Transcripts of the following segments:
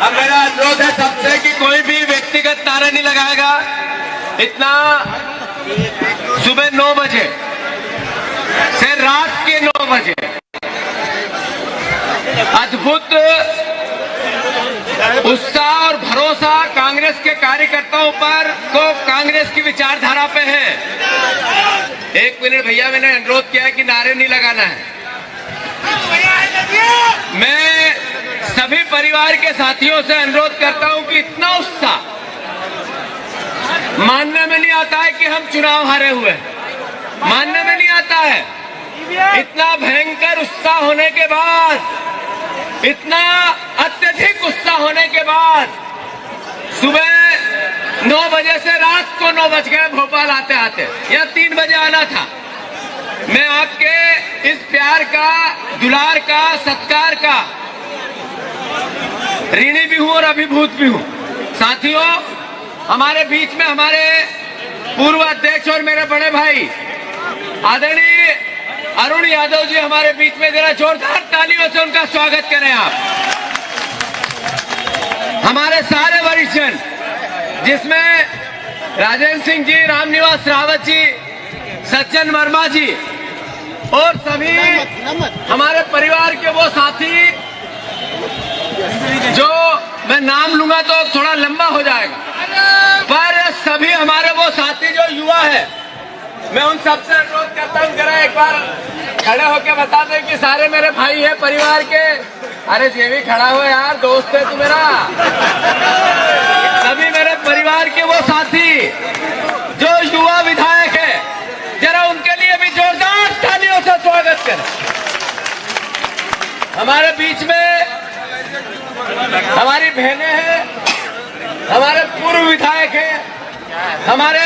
अब मेरा अनुरोध है सबसे कि कोई भी व्यक्तिगत नारा नहीं लगाएगा। इतना सुबह 9 बजे से रात के 9 बजे अद्भुत उत्साह और भरोसा कांग्रेस के कार्यकर्ताओं पर को कांग्रेस की विचारधारा पे है। 1 मिनट भैया, मैंने अनुरोध किया है कि नारे नहीं लगाना है। मैं सभी परिवार के साथियों से अनुरोध करता हूं कि इतना उत्साह मानने में नहीं आता है कि हम चुनाव हारे हुए, मानने में नहीं आता है। इतना भयंकर उत्साह होने के बाद, इतना अत्यधिक उत्साह होने के बाद सुबह 9 बजे से रात को 9 बज गए भोपाल आते आते, या 3 बजे आना था। मैं आपके इस प्यार का, दुलार का, सत्कार का ऋणी भी हूं और अभिभूत भी हूं। साथियों, हमारे बीच में हमारे पूर्व अध्यक्ष और मेरे बड़े भाई आदरणीय अरुण यादव जी हमारे बीच में, जरा जोरदार तालियों से उनका स्वागत करें आप। हमारे सारे वरिष्ठजन, जिसमें राजेंद्र सिंह जी, रामनिवास रावत जी, सज्जन वर्मा जी और सभी हमारे परिवार के वो साथी, जो मैं नाम लूंगा तो थोड़ा लंबा हो जाएगा, पर सभी हमारे वो साथी जो युवा है, मैं उन सबसे अनुरोध करता हूं, जरा एक बार खड़े होकर बता दें कि सारे मेरे भाई है परिवार के। अरे ये भी खड़ा हो यार, दोस्त है तू मेरा। सभी मेरे परिवार के वो साथी जो युवा विधायक है, जरा उनके लिए भी जोरदार तालियों से स्वागत करें। हमारे बीच में हमारी बहनें हैं, हमारे पूर्व विधायक हैं, हमारे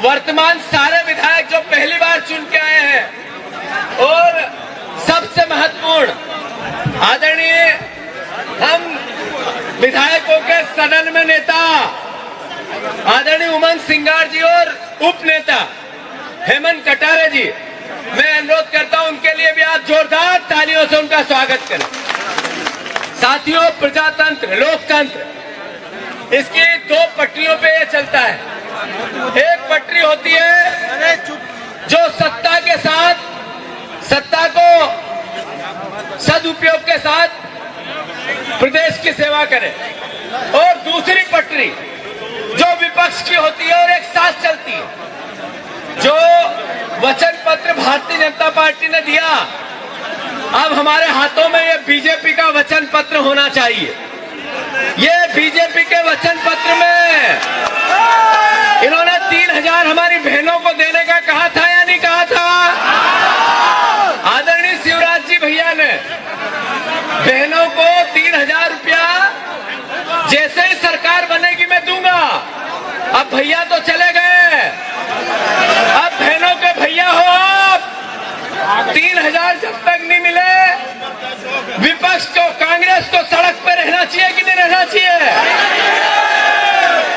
वर्तमान सारे विधायक जो पहली बार चुन के आए हैं, और सबसे महत्वपूर्ण आदरणीय हम विधायकों के सदन में नेता आदरणीय उमंग सिंगार जी और उप नेता हेमंत कटारे जी, मैं अनुरोध करता हूं उनके लिए भी आप जोरदार तालियों से उनका स्वागत करें। साथियों, प्रजातंत्र, लोकतंत्र, इसकी 2 पटरियों पे ये चलता है। एक पटरी होती है जो सत्ता के साथ, सत्ता को सदुपयोग के साथ प्रदेश की सेवा करे, और दूसरी पटरी जो विपक्ष की होती है और एक साथ चलती है। जो वचन पत्र भारतीय जनता पार्टी ने दिया, अब हमारे हाथों में ये बीजेपी का वचन पत्र होना चाहिए। ये बीजेपी के वचन पत्र में इन्होंने 3000 हमारी बहनों को देने का कहा था या नहीं कहा था? आदरणीय शिवराज जी भैया ने बहनों को 3000 रुपया जैसे ही सरकार बनेगी मैं दूंगा। अब भैया तो चले गए, अब बहनों के भैया हो आप। 3000 जब तक नहीं मिले, विपक्ष को, कांग्रेस को सड़क पर रहना चाहिए कि नहीं रहना चाहिए?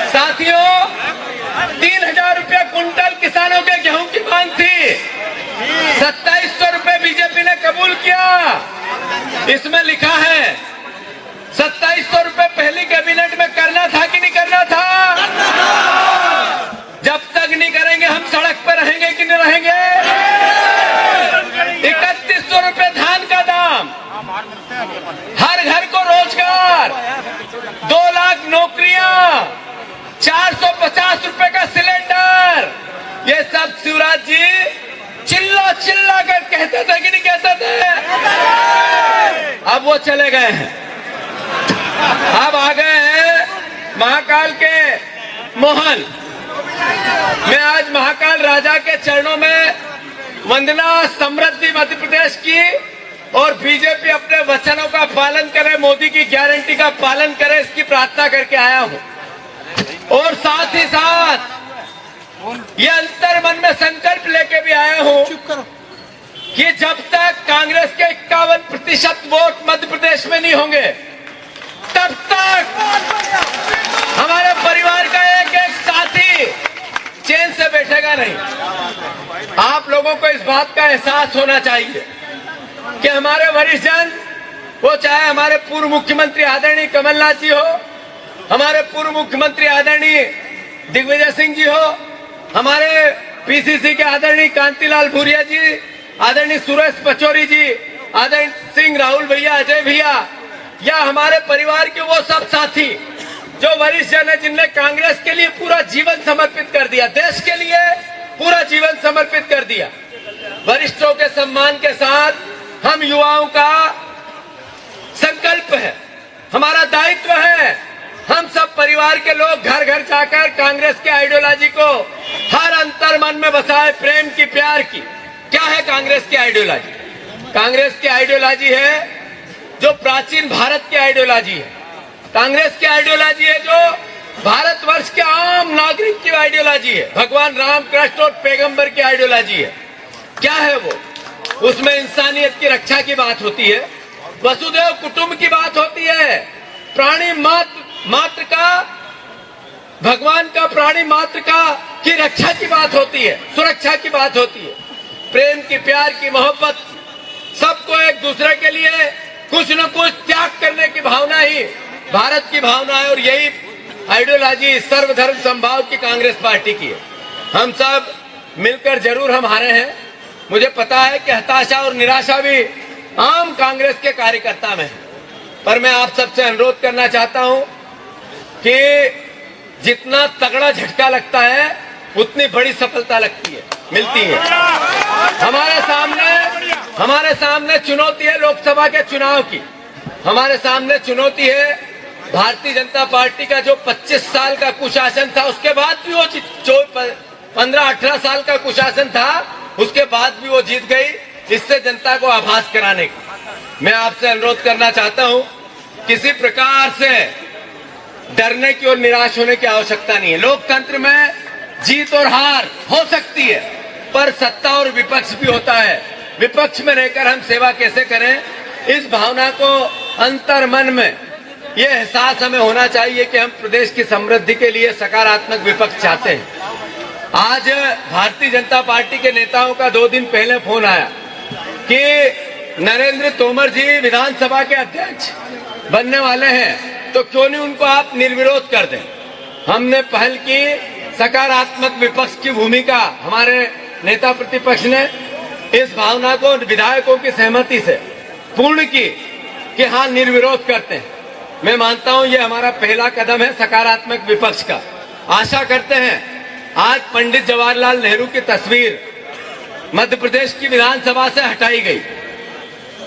साथियों, 3000 रुपया कुंटल किसानों के गेहूं की मांग थी, 2700 रुपए बीजेपी ने कबूल किया। इसमें लिखा है 2700 रुपए पहली कैबिनेट में करना था कि नहीं करना था? जब तक नहीं करेंगे हम सड़क पर रहेंगे कि नहीं रहेंगे? 3100 रुपए धान का दाम, हर घर को रोजगार, 2 लाख नौकरियां, 450 रुपए का सिलेंडर, ये सब शिवराज जी चिल्ला चिल्ला कर कहते थे कि नहीं कहते थे? अब वो चले गए हैं, अब आ गए हैं महाकाल के मोहन। मैं आज महाकाल राजा के चरणों में वंदना, समृद्धि मध्य प्रदेश की, और बीजेपी अपने वचनों का पालन करे, मोदी की गारंटी का पालन करे, इसकी प्रार्थना करके आया हूं। और साथ ही साथ ये अंतर मन में संकल्प लेके भी आया हूं कि जब तक कांग्रेस के 51% वोट मध्य प्रदेश में नहीं होंगे, तब तक हमारे परिवार का एक एक साथी चैन से बैठेगा नहीं। आप लोगों को इस बात का एहसास होना चाहिए कि हमारे वरिष्ठजन वो चाहे हमारे पूर्व मुख्यमंत्री आदरणीय कमलनाथ जी हो, हमारे पूर्व मुख्यमंत्री आदरणीय दिग्विजय सिंह जी हो, हमारे पीसीसी के आदरणीय कांतिलाल भूरिया जी, आदरणीय सुरेश पचौरी जी, आदरणीय सिंह राहुल भैया, अजय भैया, या हमारे परिवार के वो सब साथी जो वरिष्ठ जन है, जिनने कांग्रेस के लिए पूरा जीवन समर्पित कर दिया, देश के लिए पूरा जीवन समर्पित कर दिया। वरिष्ठों के सम्मान के साथ हम युवाओं का संकल्प है, हमारा दायित्व है, हम सब परिवार के लोग घर घर जाकर कांग्रेस के आइडियोलॉजी को हर अंतर मन में बसाए, प्रेम की, प्यार की। क्या है कांग्रेस की आइडियोलॉजी? कांग्रेस की आइडियोलॉजी है जो प्राचीन भारत की आइडियोलॉजी है। कांग्रेस की आइडियोलॉजी है जो भारतवर्ष के आम नागरिक की आइडियोलॉजी है। भगवान राम, कृष्ण और पैगंबर की आइडियोलॉजी है। क्या है वो? उसमें इंसानियत की रक्षा की बात होती है, वसुदेव कुटुंब की बात होती है, प्राणी मात्र का, भगवान का प्राणी मात्र का की रक्षा की बात होती है, सुरक्षा की बात होती है, प्रेम की, प्यार की, मोहब्बत, सबको एक दूसरे के लिए कुछ न कुछ त्याग करने की भावना ही भारत की भावना है। और यही आइडियोलॉजी सर्वधर्म समभाव की कांग्रेस पार्टी की है। हम सब मिलकर जरूर हम हारे हैं, मुझे पता है कि हताशा और निराशा भी आम कांग्रेस के कार्यकर्ता में है, पर मैं आप सबसे अनुरोध करना चाहता हूं कि जितना तगड़ा झटका लगता है उतनी बड़ी सफलता लगती है, मिलती है। हमारे सामने चुनौती है लोकसभा के चुनाव की, हमारे सामने चुनौती है भारतीय जनता पार्टी का जो 25 साल का कुशासन था, उसके बाद भी वो 15-18 साल का कुशासन था, उसके बाद भी वो जीत गई, इससे जनता को आभास कराने की। मैं आपसे अनुरोध करना चाहता हूं, किसी प्रकार से डरने की और निराश होने की आवश्यकता नहीं है। लोकतंत्र में जीत और हार हो सकती है, पर सत्ता और विपक्ष भी होता है। विपक्ष में रहकर हम सेवा कैसे करें, इस भावना को अंतर मन में ये एहसास हमें होना चाहिए कि हम प्रदेश की समृद्धि के लिए सकारात्मक विपक्ष चाहते हैं। आज भारतीय जनता पार्टी के नेताओं का 2 दिन पहले फोन आया कि नरेंद्र तोमर जी विधानसभा के अध्यक्ष बनने वाले हैं, तो क्यों नहीं उनको आप निर्विरोध कर दें। हमने पहल की, सकारात्मक विपक्ष की भूमिका हमारे नेता प्रतिपक्ष ने इस भावना को विधायकों की सहमति से पूर्ण की कि हाँ निर्विरोध करते हैं। मैं मानता हूं ये हमारा पहला कदम है सकारात्मक विपक्ष का। आशा करते हैं आज पंडित जवाहरलाल नेहरू की तस्वीर मध्य प्रदेश की विधानसभा से हटाई गई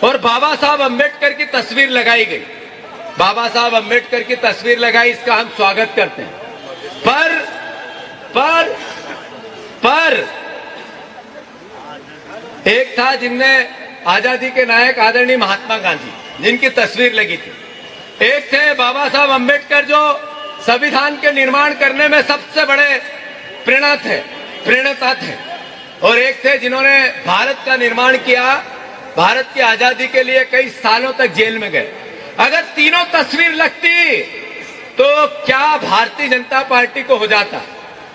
और बाबा साहब अम्बेडकर की तस्वीर लगाई गई। बाबा साहब अम्बेडकर की तस्वीर लगाई, इसका हम स्वागत करते हैं। पर एक था जिनने आजादी के नायक आदरणीय महात्मा गांधी, जिनकी तस्वीर लगी थी। एक थे बाबा साहब अम्बेडकर जो संविधान के निर्माण करने में सबसे बड़े प्रेरणा थे, और एक थे जिन्होंने भारत का निर्माण किया, भारत की आजादी के लिए कई सालों तक जेल में गए। अगर तीनों तस्वीर लगती तो क्या भारतीय जनता पार्टी को हो जाता।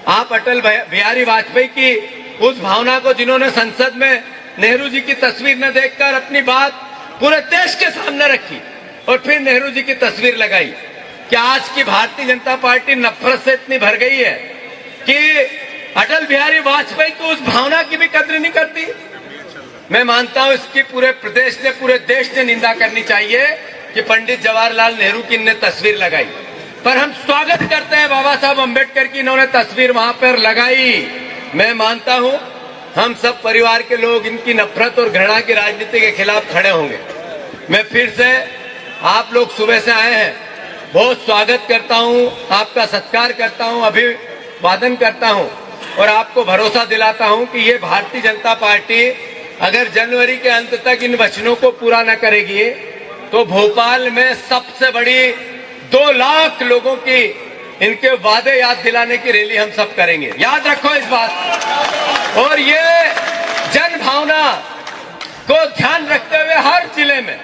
आप अटल बिहारी वाजपेयी की उस भावना को, जिन्होंने संसद में नेहरू जी की तस्वीर न देखकर अपनी बात पूरे देश के सामने रखी और फिर नेहरू जी की तस्वीर लगाई, क्या आज की भारतीय जनता पार्टी नफरत से इतनी भर गई है कि अटल बिहारी वाजपेयी को उस भावना की भी कद्र नहीं करती? मैं मानता हूं इसकी पूरे प्रदेश ने, पूरे देश ने निंदा करनी चाहिए कि पंडित जवाहरलाल नेहरू की इन्होंने तस्वीर लगाई। पर हम स्वागत करते हैं बाबा साहब अम्बेडकर की, इन्होंने तस्वीर वहां पर लगाई। मैं मानता हूं हम सब परिवार के लोग इनकी नफरत और घृणा की राजनीति के खिलाफ खड़े होंगे। मैं फिर से, आप लोग सुबह से आए हैं, बहुत स्वागत करता हूं, आपका सत्कार करता हूं, अभिवादन करता हूं और आपको भरोसा दिलाता हूं कि ये भारतीय जनता पार्टी अगर जनवरी के अंत तक इन वचनों को पूरा न करेगी तो भोपाल में सबसे बड़ी 2 लाख लोगों की इनके वादे याद दिलाने की रैली हम सब करेंगे। याद रखो इस बात। और ये जन भावना को ध्यान रखते हुए हर जिले में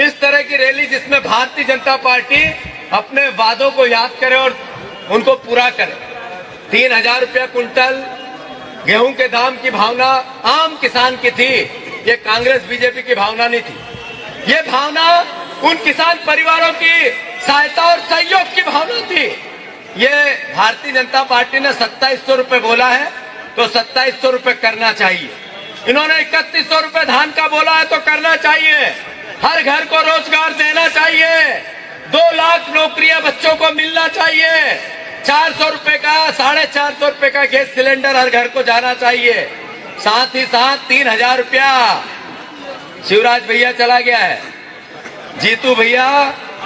इस तरह की रैली, जिसमें भारतीय जनता पार्टी अपने वादों को याद करे और उनको पूरा करे। 3000 रुपया कुंटल गेहूं के दाम की भावना आम किसान की थी, ये कांग्रेस बीजेपी की भावना नहीं थी। ये भावना उन किसान परिवारों की सहायता और सहयोग की भावना थी। ये भारतीय जनता पार्टी ने 2700 रुपए बोला है तो 2700 रुपए करना चाहिए। इन्होंने 3100 रुपए धान का बोला है तो करना चाहिए। हर घर को रोजगार देना चाहिए। 2 लाख नौकरियां बच्चों को मिलना चाहिए। 400 रुपए का 450 रुपए का गैस सिलेंडर हर घर को जाना चाहिए। साथ ही साथ 3000 रुपया शिवराज भैया चला गया है, जीतू भैया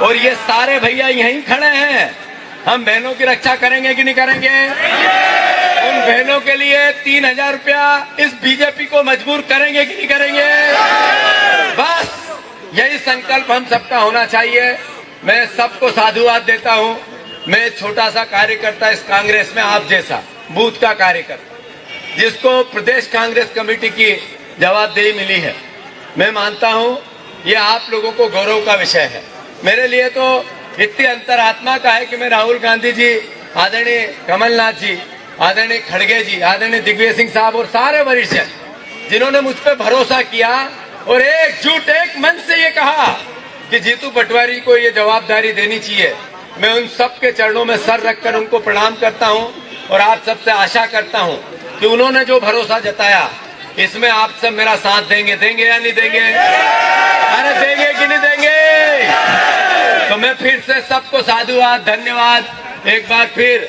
और ये सारे भैया यहीं खड़े हैं। हम बहनों की रक्षा करेंगे कि नहीं करेंगे? उन बहनों के लिए 3000 रुपया इस बीजेपी को मजबूर करेंगे कि नहीं करेंगे? बस यही संकल्प हम सबका होना चाहिए। मैं सबको साधुवाद देता हूं। मैं एक छोटा सा कार्यकर्ता इस कांग्रेस में, आप जैसा बूथ का कार्यकर्ता, जिसको प्रदेश कांग्रेस कमेटी की जवाबदेही मिली है। मैं मानता हूं ये आप लोगों को गौरव का विषय है। मेरे लिए तो इतनी अंतरात्मा का है कि मैं राहुल गांधी जी, आदरणीय कमलनाथ जी, आदरणीय खड़गे जी, आदरणीय दिग्विजय सिंह साहब और सारे वरिष्ठ जिन्होंने मुझ पर भरोसा किया और एकजुट एक मन से ये कहा कि जीतू पटवारी को ये जवाबदारी देनी चाहिए, मैं उन सब के चरणों में सर रखकर उनको प्रणाम करता हूं और आप सबसे आशा करता हूं कि उन्होंने जो भरोसा जताया इसमें आप सब मेरा साथ देंगे। देंगे या नहीं देंगे? अरे देंगे कि नहीं देंगे? तो मैं फिर से सबको साधुवाद, धन्यवाद। एक बार फिर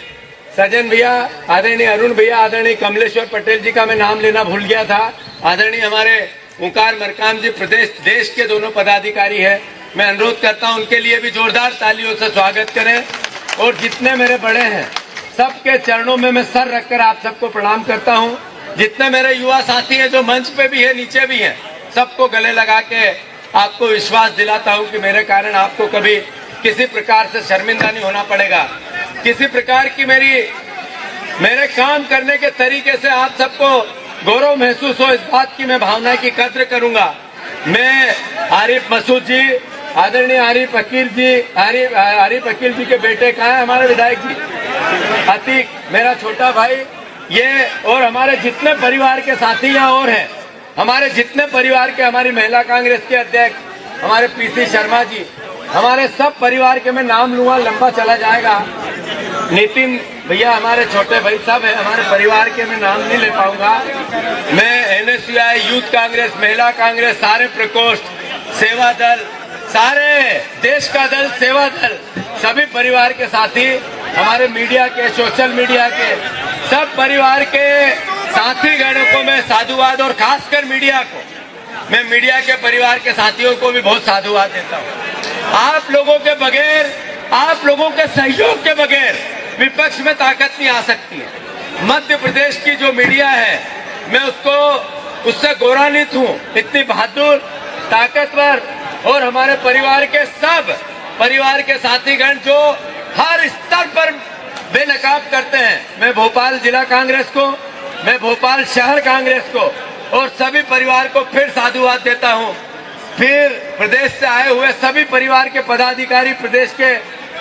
सजन भैया, आदरणीय अरुण भैया, आदरणीय कमलेश्वर पटेल जी का मैं नाम लेना भूल गया था, आदरणीय हमारे ओंकार मरकाम जी प्रदेश देश के दोनों पदाधिकारी है, मैं अनुरोध करता हूं उनके लिए भी जोरदार तालियों से स्वागत करें। और जितने मेरे बड़े हैं सबके चरणों में मैं सर रखकर आप सबको प्रणाम करता हूं। जितने मेरे युवा साथी हैं जो मंच पे भी है, नीचे भी हैं, सबको गले लगा के आपको विश्वास दिलाता हूं कि मेरे कारण आपको कभी किसी प्रकार से शर्मिंदा नहीं होना पड़ेगा। किसी प्रकार की मेरे काम करने के तरीके से आप सबको गौरव महसूस हो, इस बात की मैं भावना की कद्र करूंगा। मैं आरिफ मसूद जी, आदरणीय आरिफ अकील जी के बेटे कहाँ है हमारे विधायक जी, अतीक मेरा छोटा भाई, ये और हमारे जितने परिवार के साथी यहाँ और हैं, हमारे जितने परिवार के, हमारी महिला कांग्रेस के अध्यक्ष हमारे पीसी शर्मा जी, हमारे सब परिवार के मैं नाम लूंगा, लंबा चला जाएगा। नितिन भैया हमारे छोटे भाई सब है, हमारे परिवार के मैं नाम नहीं ले पाऊंगा। मैं एनएसयूआई, यूथ कांग्रेस, महिला कांग्रेस, सारे प्रकोष्ठ, सेवा दल, सारे देश का दल, सेवा दल, सभी परिवार के साथी, हमारे मीडिया के, सोशल मीडिया के सब परिवार के साथी गणों को मैं साधुवाद, और खासकर मीडिया को, मैं मीडिया के परिवार के साथियों को भी बहुत साधुवाद देता हूँ। आप लोगों के बगैर, आप लोगों के सहयोग के बगैर विपक्ष में ताकत नहीं आ सकती है। मध्य प्रदेश की जो मीडिया है, मैं उससे गौरवान्वित हूँ, इतनी बहादुर, ताकतवर, और हमारे परिवार के सब परिवार के साथीगण जो हर स्तर पर बेनकाब करते हैं। मैं भोपाल जिला कांग्रेस को, मैं भोपाल शहर कांग्रेस को और सभी परिवार को फिर साधुवाद देता हूं। फिर प्रदेश से आए हुए सभी परिवार के पदाधिकारी, प्रदेश के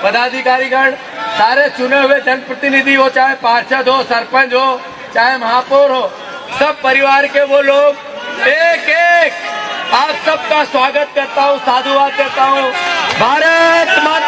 पदाधिकारीगण, सारे चुने हुए जनप्रतिनिधि हो, चाहे पार्षद हो, सरपंच हो, चाहे महापौर हो, सब परिवार के वो लोग, एक एक आप सबका स्वागत करता हूं, साधुवाद देता हूं। भारत माता